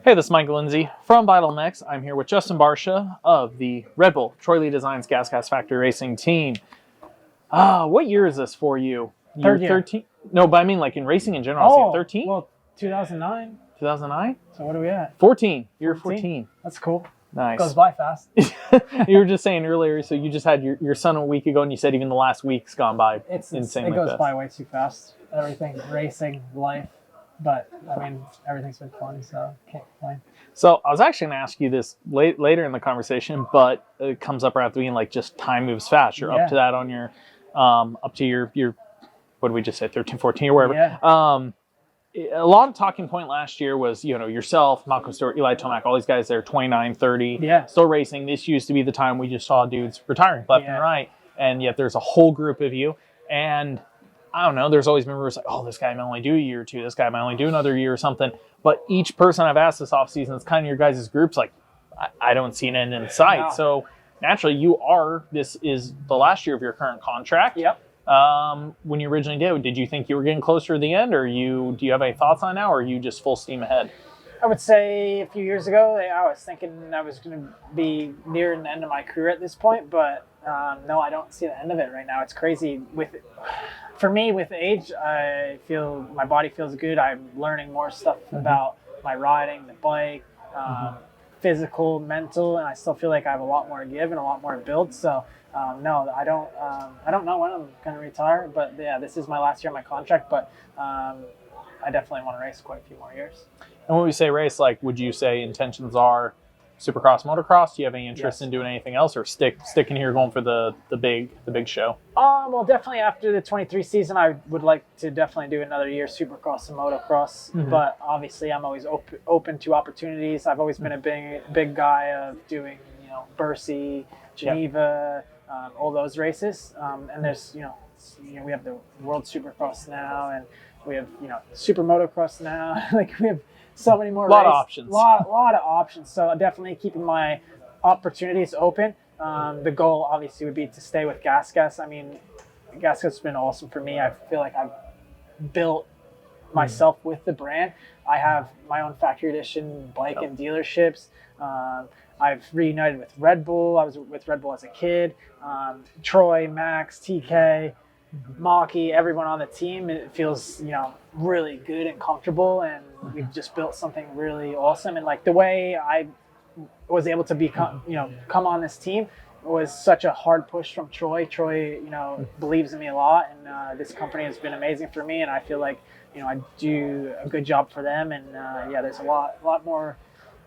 Hey, this is Mike Lindsay from Vital Mix. I'm here with Justin Barcia of the Red Bull Lee Designs Gas Factory Racing team. What year is this for you? Third year. 13? No, but I mean like in racing in general. 13? Well, 2009. 2009? So what are we at? 14. You're 14. That's cool. Nice. Goes by fast. You were just saying earlier, so you just had your son a week ago, and you said even the last week's gone by insanely It goes fast. by way too fast. Everything, racing, life. But, I mean, everything's been fun, so can't complain. So I was actually going to ask you this later in the conversation, but it comes up right after being like just time moves fast. You're up to that on your, up to your, what did we just say, 13, 14 or wherever. Yeah. A lot of talking point last year was, yourself, Malcolm Stewart, Eli Tomac, all these guys, they're 29, 30, still racing. This used to be the time we just saw dudes retiring left and right. And yet there's a whole group of you. And I don't know, there's always been rumors like, oh, this guy might only do a year or two. This guy might only do another year or something. But each person I've asked this offseason, it's kind of your guys' groups, like, I don't see an end in sight. No. So naturally, this is the last year of your current contract. Yep. When you originally did you think you were getting closer to the end, or do you have any thoughts on now, or are you just full steam ahead? I would say a few years ago, I was thinking I was going to be near the end of my career at this point, but no, I don't see the end of it right now. It's crazy. For me, with age, I feel my body feels good. I'm learning more stuff about my riding, the bike, physical, mental, and I still feel like I have a lot more to give and a lot more to build. So, no, I don't know when I'm going to retire, but yeah, this is my last year of my contract, but I definitely want to race quite a few more years. And when we say race, like, would you say intentions are Supercross, motocross? Do you have any interest in doing anything else, or sticking here going for the big show? Well, definitely after the 23 season, I would like to definitely do another year Supercross and motocross. But obviously, I'm always open to opportunities. I've always been a big guy of doing Bercy, Geneva, all those races. And there's we have the World Supercross now, and we have Super Motocross now. Like we have so many more. A lot of options. Lot of options. So definitely keeping my opportunities open. The goal obviously would be to stay with Gas. I mean, Gas has been awesome for me. I feel like I've built myself with the brand. I have my own factory edition bike and dealerships. I've reunited with Red Bull. I was with Red Bull as a kid. Troy, Max, TK, Maki, everyone on the team. It feels really good and comfortable, and we've just built something really awesome. And like the way I was able to become, come on this team was such a hard push from Troy. Troy, believes in me a lot, and this company has been amazing for me. And I feel like, I do a good job for them. And there's a lot more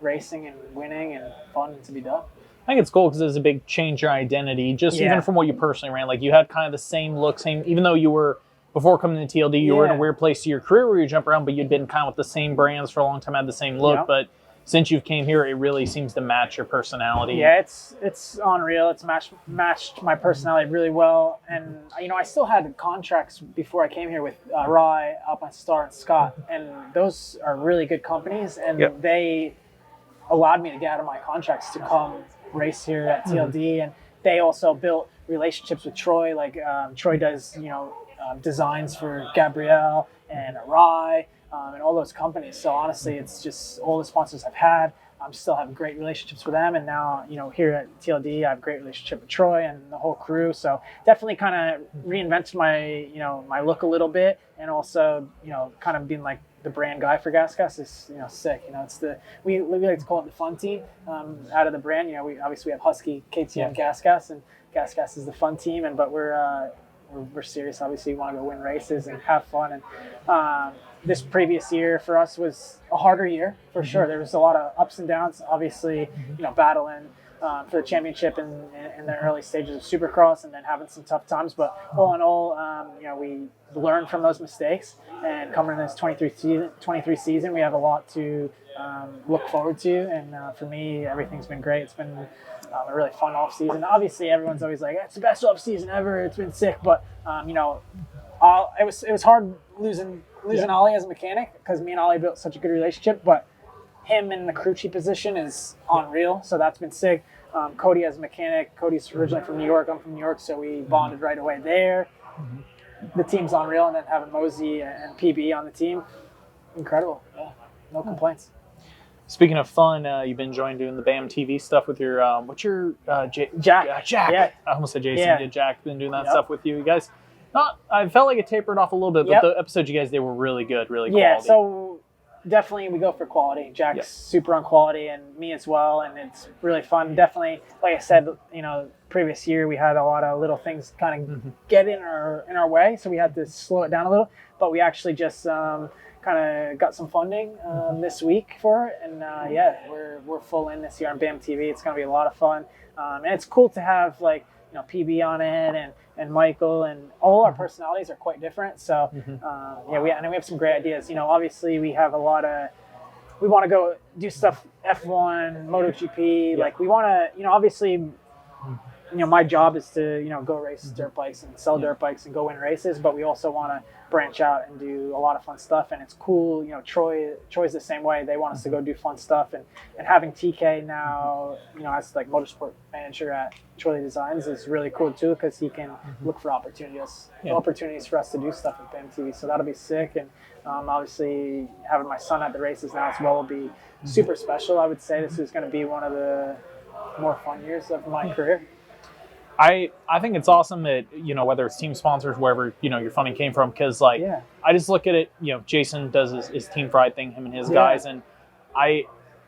racing and winning and fun to be done. I think it's cool because it's a big change in your identity, just even from what you personally ran. Like you had kind of the same look, even though you were, before coming to TLD, you were in a weird place to your career where you jump around, but you'd been kind of with the same brands for a long time, had the same look. Yeah. But since you came here, it really seems to match your personality. Yeah, it's unreal. It's matched my personality really well. And, I still had contracts before I came here with Rye, Alpine Star, and Scott. And those are really good companies. And they allowed me to get out of my contracts to come race here at TLD. And they also built relationships with Troy. Like Troy does, designs for Gabrielle and Rye. And all those companies. So honestly, it's just all the sponsors I've had. I still have great relationships with them. And now, here at TLD, I have a great relationship with Troy and the whole crew. So definitely kind of reinvented my, my look a little bit. And also, kind of being like the brand guy for Gas is, sick. It's we like to call it the fun team out of the brand. We obviously have Husky, KTM, Gas, and Gas is the fun team. But we're serious. Obviously, we want to go win races and have fun. And this previous year for us was a harder year for sure. There was a lot of ups and downs. Obviously, battling for the championship in the early stages of Supercross, and then having some tough times. But all in all, we learned from those mistakes. And coming in this 23 season, we have a lot to look forward to. And for me, everything's been great. It's been a really fun off season. Obviously, everyone's always like, "It's the best off season ever. It's been sick." But it was hard losing Ollie as a mechanic, because me and Ollie built such a good relationship. But him in the crew chief position is unreal, so that's been sick. Cody as a mechanic. Cody's originally from New York. I'm from New York, so we bonded right away there. The team's unreal, and then having Mosey and PB on the team, incredible. Yeah, no complaints. Speaking of fun, you've been enjoying doing the BamTV stuff with your what's your Jack. Jack? Yeah. I almost said Jason. Yeah. Did Jack been doing that stuff with you guys? Not. I felt like it tapered off a little bit, but the episodes you guys did were really good, really quality. Yeah. So definitely we go for quality. Jack's super on quality, and me as well, and it's really fun. Definitely, like I said, previous year we had a lot of little things kind of get in our way, so we had to slow it down a little. But we actually just kind of got some funding this week for it, and we're full in this year on BamTV. It's going to be a lot of fun, and it's cool to have PB on it and Michael, and all our personalities are quite different. So we have some great ideas. Obviously we have we want to go do stuff F1, MotoGP. Like we want to, obviously. My job is to, go race dirt bikes and sell dirt bikes and go win races, but we also want to branch out and do a lot of fun stuff. And it's cool, Troy's the same way. They want us to go do fun stuff. And having TK now, as like motorsport manager at Lee Designs is really cool too, because he can look for opportunities for us to do stuff with BamTV. So that'll be sick. And obviously having my son at the races now as well will be super special. I would say this is going to be one of the more fun years of my career. I think it's awesome that, whether it's team sponsors, wherever, your funding came from, because I just look at it, Jason does his team pride thing, him and his guys, and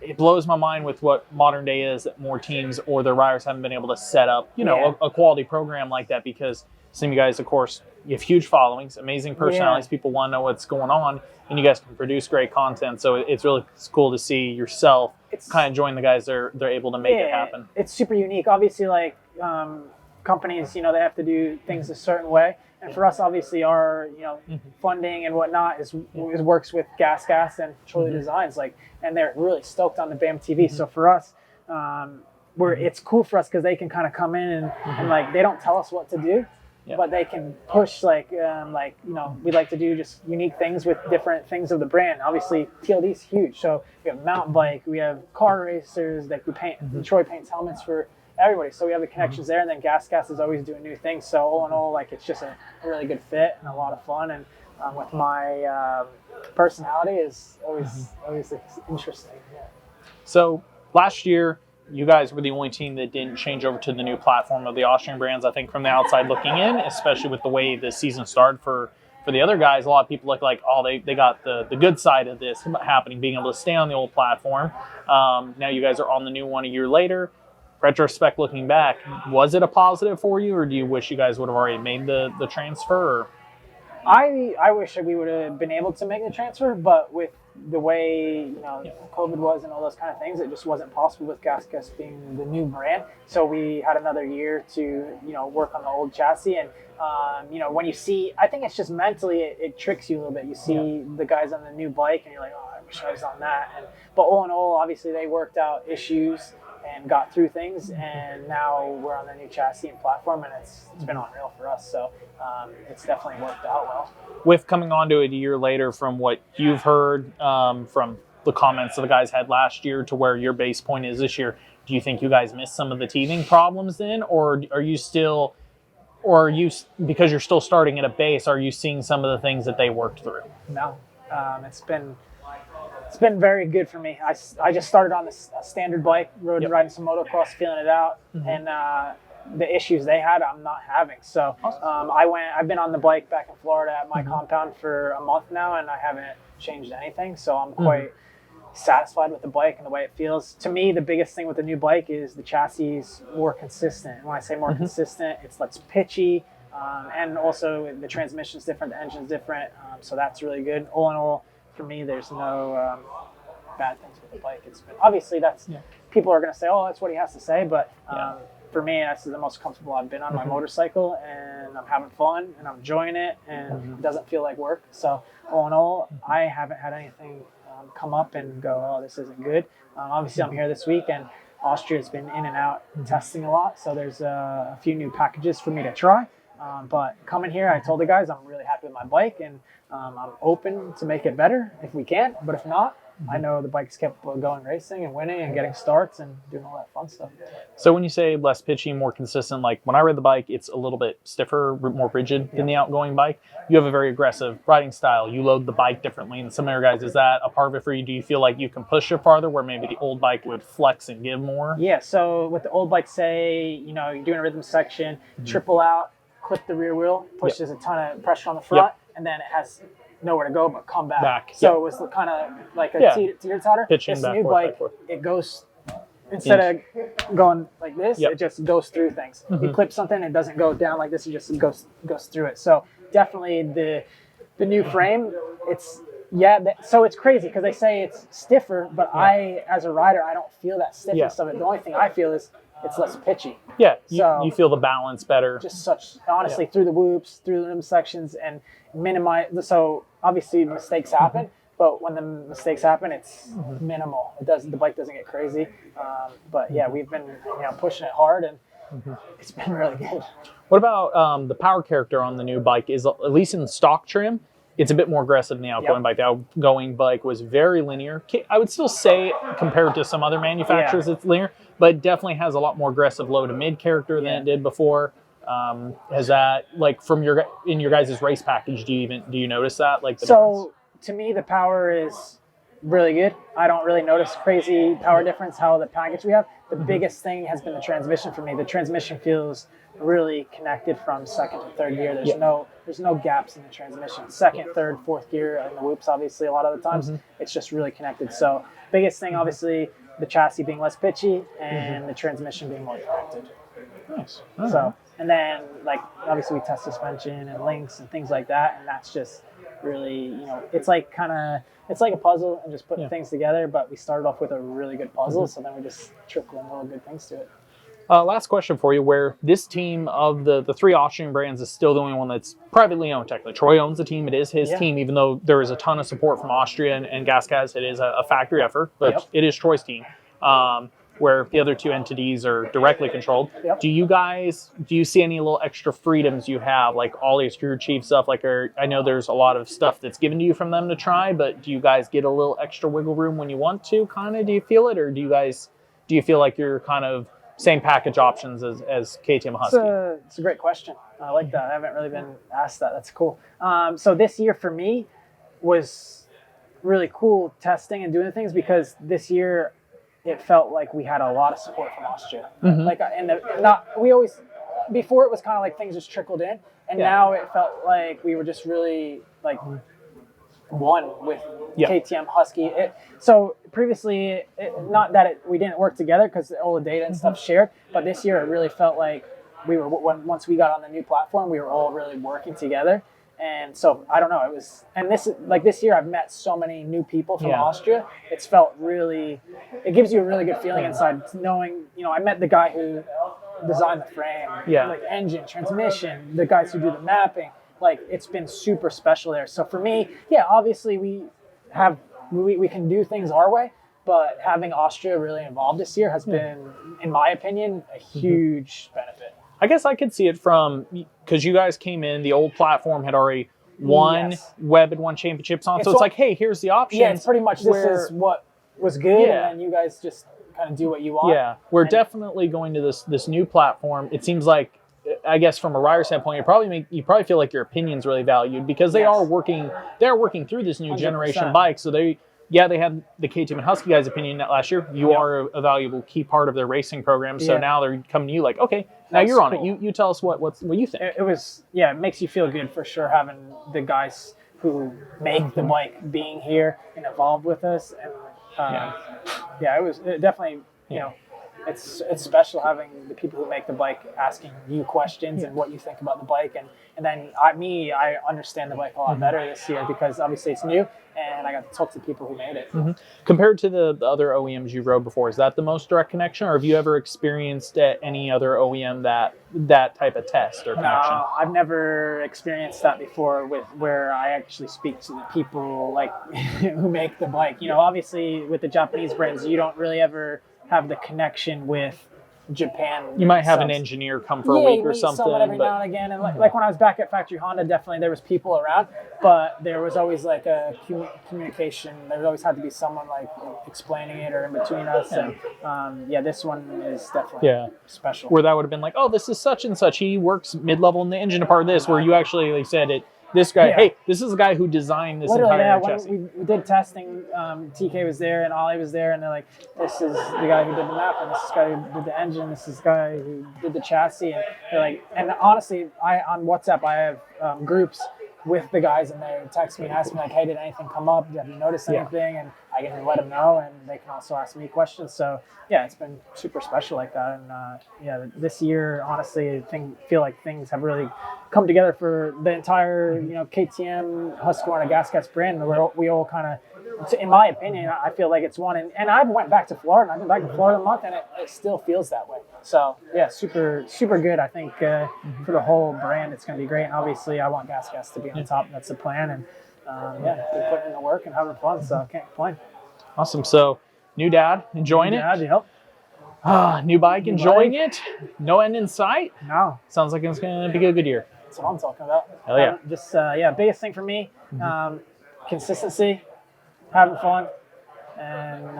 it blows my mind with what modern day is that more teams or their riders haven't been able to set up, a quality program like that, because some of you guys, of course, you have huge followings, amazing personalities, people want to know what's going on, and you guys can produce great content. So it's really cool to see yourself kind of join the guys they're able to make it happen. It's super unique. Obviously, companies, they have to do things a certain way. And for us, obviously, our funding and whatnot works with Gas and Lee Designs, and they're really stoked on the BamTV. So for us, it's cool for us because they can kind of come in and they don't tell us what to do, but they can push we like to do just unique things with different things of the brand. Obviously, TLD is huge. So we have mountain bike, we have car racers that we paint. Troy paints helmets for everybody, so we have the connections there, and then Gas is always doing new things. So all in all, it's just a really good fit and a lot of fun. And with my personality is always interesting. Yeah. So last year, you guys were the only team that didn't change over to the new platform of the Austrian brands. I think from the outside looking in, especially with the way the season started for the other guys, a lot of people look like, they got the good side of this happening, being able to stay on the old platform. Now you guys are on the new one a year later. Retrospect, looking back, was it a positive for you, or do you wish you guys would have already made the transfer? Or? I wish that we would have been able to make the transfer, but with the way COVID was and all those kind of things, it just wasn't possible with Gas being the new brand. So we had another year to work on the old chassis. And when you see, I think it's just mentally it tricks you a little bit. You see the guys on the new bike, and you're like, I wish I was on that. But all in all, obviously they worked out issues and got through things, and now we're on the new chassis and platform, and it's been unreal for us. So it's definitely worked out well. With coming on to it a year later, from what you've heard from the comments that the guys had last year to where your base point is this year, do you think you guys missed some of the teething problems then, or are you because you're still starting at a base, are you seeing some of the things that they worked through? No, it's been very good for me. I just started on this standard bike, riding some motocross, feeling it out, and the issues they had, I'm not having. So I've been on the bike back in Florida at my compound for a month now, and I haven't changed anything. So I'm quite satisfied with the bike and the way it feels. To me, the biggest thing with the new bike is the chassis is more consistent. And when I say more consistent, it's less pitchy, and also the transmission's different, the engine's different. So that's really good. All in all, for me, there's no bad things with the bike. It's been, obviously people are going to say, that's what he has to say, but for me, that's the most comfortable I've been on my motorcycle, and I'm having fun and I'm enjoying it, and it doesn't feel like work. So all in all, I haven't had anything come up and go, this isn't good. Obviously, I'm here this week, and Austria's been in and out testing a lot, so there's a few new packages for me to try. But coming here, I told the guys I'm really happy with my bike, and I'm open to make it better if we can. But if not, I know the bike's capable of going racing and winning and getting starts and doing all that fun stuff. So when you say less pitchy, more consistent, like when I ride the bike, it's a little bit stiffer, more rigid than the outgoing bike. You have a very aggressive riding style. You load the bike differently than some other guys. Is that a part of it for you? Do you feel like you can push it farther where maybe the old bike would flex and give more? Yeah, so with the old bike, say, you're doing a rhythm section, triple out, clip the rear wheel, pushes a ton of pressure on the front, and then it has nowhere to go but come back. So it was kind of like a teeter-totter. Pitching this back, new forth, bike, back, forth. It goes, instead of going like this, it just goes through things. You clip something, it doesn't go down like this, it just goes through it. So definitely the new frame, so it's crazy because they say it's stiffer, but I, as a rider, I don't feel that stiffness of it. The only thing I feel is it's less pitchy. Yeah, you feel the balance better. Just honestly, through the whoops, through the rim sections, and minimize. So obviously mistakes happen, but when the mistakes happen, it's minimal. The bike doesn't get crazy. But yeah, we've been pushing it hard, and it's been really good. What about the power character on the new bike? Is at least in stock trim, it's a bit more aggressive than the outgoing bike. The outgoing bike was very linear. I would still say, compared to some other manufacturers, it's linear, but it definitely has a lot more aggressive low to mid character than it did before. Has that, like, in your guys' race package, do you notice that? Like, so to me, the power is really good. I don't really notice crazy power difference how the package we have. The biggest thing has been the transmission for me. The transmission feels really connected from second to third gear. There's no gaps in the transmission. Second, third, fourth gear, and the whoops, obviously, a lot of the times, it's just really connected. So biggest thing, obviously, the chassis being less pitchy and the transmission being more connected. Nice. So, and then, like, obviously we test suspension and links and things like that, and that's just really, it's like a puzzle and just putting things together, but we started off with a really good puzzle, so then we just trickling little good things to it. Last question for you, where this team of the three Austrian brands is still the only one that's privately owned technically. Troy owns the team. It is his team, even though there is a ton of support from Austria and GasGas. It is a factory effort, but it is Troy's team, where the other two entities are directly controlled. Do you see any little extra freedoms you have, like all your crew chief stuff? Like, I know there's a lot of stuff that's given to you from them to try, but do you guys get a little extra wiggle room when you want to, kind of? Do you feel it, or do you feel like you're kind of same package options as KTM Husky? It's a great question. I like that. I haven't really been asked that. That's cool. So this year for me was really cool testing and doing things, because this year it felt like we had a lot of support from Austria. Like, before it was kind of like things just trickled in, and now it felt like we were just really like one with KTM Husky. So previously, not that we didn't work together because all the data and stuff shared, but this year it really felt like we were, once we got on the new platform, we were all really working together. And so I don't know, it was, and this year I've met so many new people from Austria. It's felt really, it gives you a really good feeling inside, knowing, I met the guy who designed the frame, like engine, transmission, the guys who do the mapping. Like, it's been super special there. So for me, obviously we can do things our way, but having Austria really involved this year has been, in my opinion, a huge benefit. I guess I could see it from, because you guys came in, the old platform had already won Web and won championships on. So it's like, hey, here's the option. Yeah, it's pretty much this is what was good, and then you guys just kind of do what you want. Yeah, we're definitely going to this new platform. It seems like, I guess from a rider standpoint, you probably feel like your opinion's really valued, because they're working through this new 100%. Generation bike. So they had the KTM and Husky guys' opinion last year. You are a valuable key part of their racing program. So now they're coming to you like, okay, now you're on it. You tell us what you think. It makes you feel good for sure, having the guys who make the bike being here and involved with us. And it definitely, it's special having the people who make the bike asking you questions and what you think about the bike. And then I understand the bike a lot better this year, because obviously it's new and I got to talk to people who made it. Compared to the other OEMs you rode before, is that the most direct connection, or have you ever experienced at any other OEM that type of test or connection? No, I've never experienced that before, where I actually speak to the people like who make the bike. Obviously with the Japanese brands, you don't really ever have the connection with Japan. You might have an subs. engineer come for a week or something. Someone every now and again, and like when I was back at Factory Honda, definitely there was people around, but there was always like a communication. There always had to be someone like explaining it or in between us. And this one is definitely special. Where that would have been like, oh, this is such and such. He works mid-level in the engine part of this. Where you actually like said it. This guy, hey, this is the guy who designed this entire chassis. When we did testing, TK was there and Ollie was there, and they're like, this is the guy who did the map, and this is the guy who did the engine, this is the guy who did the chassis, and they're like, and honestly, on WhatsApp, I have groups with the guys, and they text me and ask me like, hey, did anything come up? Have you noticed anything? And I can let them know, and they can also ask me questions. So it's been super special like that. And this year, honestly, I feel like things have really come together for the entire KTM Husqvarna GasGas brand. We all kind of, in my opinion, I feel like it's one. And I went back to Florida. I've been back to Florida a month, and it still feels that way. So super good. I think for the whole brand, it's going to be great. And obviously, I want GasGas to be on top. That's the plan. And been putting in the work and having fun. So I can't complain. Awesome. So new dad, enjoying it. New bike, enjoying it. No end in sight. No. Sounds like it's going to be a good year. That's what I'm talking about. Hell yeah. Just biggest thing for me, consistency, having fun, and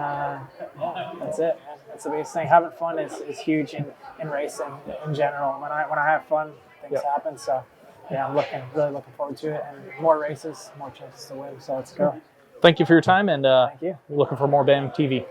that's it. That's the biggest thing. Having fun is huge in racing in general. When I have fun, things happen. So I'm really looking forward to it, and more races, more chances to win. So let's go. Thank you for your time, and thank you. Looking for more BamTV.